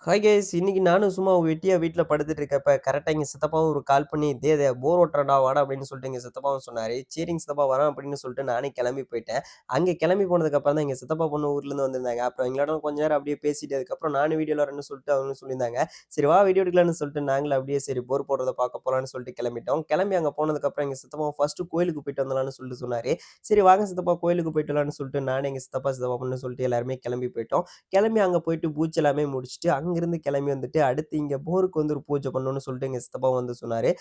Hi guys இன்னைக்கு நானும் சும்மா வெட்டியா வீட்ல படுத்துட்டு இருக்கப்ப கரெக்டா எங்க சித்தப்பாவும் ஒரு கால் பண்ணி டேய் போர் ஓட்டுறடா வாடா அப்படின்னு சொல்லிட்டு எங்க சித்தப்பாவும் சொன்னாரு. சரிங்க சித்தப்பா வரேன் அப்படின்னு சொல்லிட்டு நானே கிளம்பி போயிட்டேன். அங்க கிளம்பி போனதுக்கு அப்புறம் தான் எங்க சித்தப்பா பொண்ணு ஊர்ல இருந்து வந்திருந்தாங்க. அப்புறம் எங்களோட கொஞ்ச நேரம் அப்படியே பேசிட்டு அதுக்கப்புறம் நானும் வீடியோல வரேன்னு சொல்லிட்டு அவங்க சொல்லியிருந்தாங்க. சரி வா வீடியோ எடுக்கலாம்னு சொல்லிட்டு நாங்களும் அப்படியே சரி போர் போடுறத பார்க்க போலாம்னு சொல்லிட்டு கிளம்பிட்டோம். கிளம்பி அங்க போனதுக்கு அப்புறம் எங்க சித்தப்பா ஃபர்ஸ்ட் கோயிலுக்கு போயிட்டு வந்துடலாம்னு சொல்லிட்டு சொன்னாரு. சரி வாங்க சித்தப்பா கோயிலுக்கு போயிட்டு வரலாம்னு சொல்லிட்டு நானும் எங்க சித்தப்பா பொண்ணு சொல்லிட்டு எல்லாருமே கிளம்பி போயிட்டோம். கிளம்பி அங்க போயிட்டு பூஜை எல்லாமே முடிச்சுட்டு அங்கிருந்து கிளம்பி வந்துட்டு அடுத்து இங்க போருக்கு வந்து ஒரு பூஜை பண்ணணும்னு சொல்லிட்டு எங்க சித்தப்பா வந்து சொன்னாரு.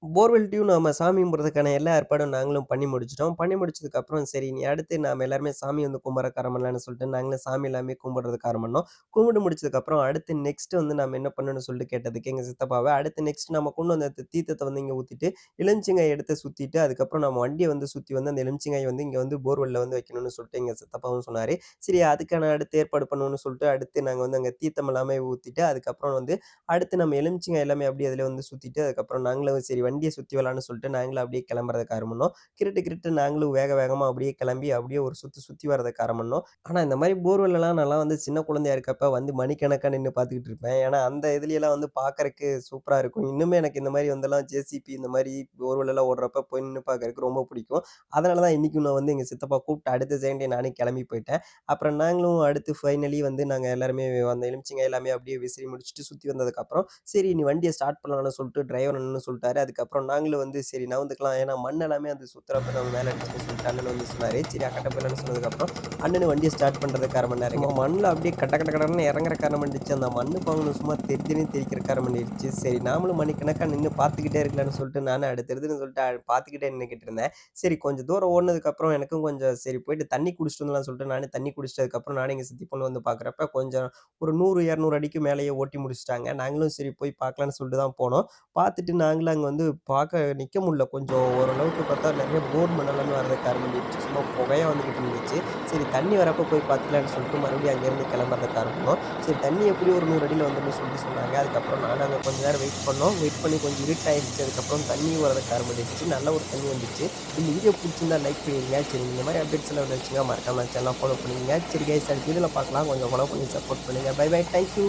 போர்வெல்ட்டயும் நாம சாமி கும்பிடுறதுக்கான எல்லா ஏற்பாடும் நாங்களும் பண்ணி முடிச்சுட்டோம். பண்ணி முடிச்சதுக்கப்புறம் சரி இனி அடுத்து நாம எல்லாருமே சாமி வந்து கும்பிடுறதுக்கு ஆரம்பிக்கலாம்னு சொல்லிட்டு நாங்களும் சாமி எல்லாமே கும்பிடுறதுக்கு ஆரம்பிச்சோம். கும்பிட்டு முடிச்சதுக்கப்புறம் அடுத்து நெக்ஸ்ட் வந்து நாம என்ன பண்ணணும்னு சொல்லிட்டு கேட்டதுக்கு எங்க சித்தப்பாவ அடுத்து நெக்ஸ்ட் நம்ம கொண்டு வந்த தீர்த்தத்த வந்து இங்க ஊத்திட்டு, எலுமிச்சங்காய் எடுத்து சுத்திட்டு, அதுக்கப்புறம் நம்ம வண்டிய வந்து சுத்தி வந்து அந்த எலுமிச்சங்காய வந்து இங்க வந்து போர்வெல்ல வந்து வைக்கணும்னு சொல்லிட்டு எங்க சித்தப்பாவும் சொன்னாரு. சரி அதுக்கான அடுத்து ஏற்பாடு பண்ணுவோம்னு சொல்லிட்டு அடுத்து நாங்க வந்து அங்க தீர்த்தம் எல்லாமே ஊத்திட்டு, அதுக்கப்புறம் வந்து அடுத்து நம்ம எலுமிச்சங்காய் எல்லாமே அப்படியே அதில வந்து சுத்திட்டு, அதுக்கப்புறம் நாங்களும் சரி வண்டிய சுத்தி வரலான்னு சொல்லிட்டு நாங்களும் அப்படியே கிளம்புறதுக்கு ஆரம்பிச்சோம். கிருட்டு கிருட்டு நாங்களும் வேக வேகமா அப்படியே கிளம்பி அப்படியே ஒரு சுத்து சுத்தி வரதுக்கு ஆரம்பிச்சோம். ஆனா இந்த மாரி போர்வெல்லாம் நான்லாம் வந்து சின்ன குழந்தையா இருக்கப்ப வந்து மணிக்கணக்கா நின்னு பார்த்துக்கிட்டு இருப்பேன். ஏன்னா அந்த இதுலயெல்லாம் வந்து பார்க்கறக்கு சூப்பரா இருக்கும். இன்னுமே எனக்கு இந்த மாரி வந்தெல்லாம் ஜேசிபி இந்த மாரி போர்வெல்லாம் ஓடுறப்ப போய் நின்னு பார்க்கறக்கு ரொம்ப பிடிக்கும். அதனால தான் இன்னைக்கும் நான் வந்து எங்க சித்தப்பா கூப்பிட்டு அடுத்த செகண்டே நானே கிளம்பி போயிட்டேன். அப்புறம் நாங்களும் அடுத்து ஃபைனலி வந்து நாங்க எல்லாருமே அந்த எலுமிச்சங்காய் எல்லாமே அப்படியே விசிறி முடிச்சுட்டு சுத்தி வந்ததுக்கப்புறம் சரி நீ வண்டிய ஸ்டார்ட் பண்ணலாம்னு சொல்லிட்டு டிரைவர் அண்ணனும் சொல்லிட்டாரு. அதுக்கப்புறம் நாங்களும் வந்து சரி நவுந்துக்கலாம். ஏன்னா மண் எல்லாமே அது சுத்துறப்ப நம்ம மேல அடிச்சுன்னு சொல்லிட்டு அண்ணன் வந்து சொன்னாரு. சரி அக்கட்ட போயிடலாம்னு சொன்னதுக்கப்புறம் அண்ணனும் வண்டிய ஸ்டார்ட் பண்றதுக்கு 1/2 மணி நேரம் சும்மா மண்ணுல அப்படியே கட கட கடன்னு இறங்குறக்கு ஆரம்பிச்சுச்சு. அந்த மண்ணு பாங்கன்னு சும்மா தெறி தெறின்னு தெறிக்கிறக்கு ஆரம்பிச்சிருச்சு. சரி நாமளும் மணிக்கணக்கா நின்னு பார்த்துக்கிட்டே இருக்கலாம்னு சொல்லிட்டு நானும் அடுத்தடுத்துன்னு சொல்லிட்டு பார்த்துக்கிட்டே நின்னுகிட்டு இருந்தேன். சரி கொஞ்சம் தூரம் ஓடுனதுக்கப்புறம் எனக்கும் கொஞ்சம் சரி போயிட்டு தண்ணி குடிச்சிட்டு வந்துடலாம்னு சொல்லிட்டு நானே தண்ணி குடிச்சிட்டு அதுக்கப்புறம் நானும் எங்க சித்தி பொண்ணு வந்து பார்க்குறப்ப கொஞ்சம் ஒரு 100, 200 அடிக்கு மேலேயே ஓட்டி முடிச்சுட்டாங்க. நாங்களும் சரி போய் பார்க்கலான்னு சொல்லிட்டு தான் போனோம். பார்த்துட்டு நாங்களும் அங்க வந்து பார்க்க நிக்க முடியல. கொஞ்சம் ஓரளவுக்கு பார்த்தா நெறைய போர் மண் எல்லாமே வரதுக்கு ஆரம்பிச்சிருச்சு. சும்மா புகையா வந்துகிட்டு இருந்துச்சு. சரி தண்ணி வரப்ப போய் பார்த்துக்கலான்னு சொல்லிட்டு மறுபடியும் அங்கேருந்து கிளம்புறதுக்கு ஆரம்பிச்சோம். சரி தண்ணி எப்படியும் ஒரு 100 அடியில வந்துரும்னு சொல்லிட்டு சொன்னாங்க. அதுக்கப்புறம் நானும் அங்க கொஞ்ச நேரம் வெயிட் பண்ணோம். வெயிட் பண்ணி கொஞ்சம் இருட்டாயிருச்சு. அதுக்கப்புறம் தண்ணியும் வரதுக்கு ஆரம்பிச்சிருச்சு. நல்ல ஒரு தண்ணி வந்துச்சு. இந்த வீடியோ புடிச்சிருந்தா லைக் பண்ணிருங்க. சரி இந்த மாரி அப்டேட்ஸ் எல்லாம் வந்துச்சுன்னா மறக்காம சேனல ஃபாலோ பண்ணிக்கங்க. சரி கைஸ் அடுத்த வீடியோல பார்க்கலாம். கொஞ்சம் ஃபாலோ பண்ணி சப்போர்ட் பண்ணுங்க. Bye bye. Thank you.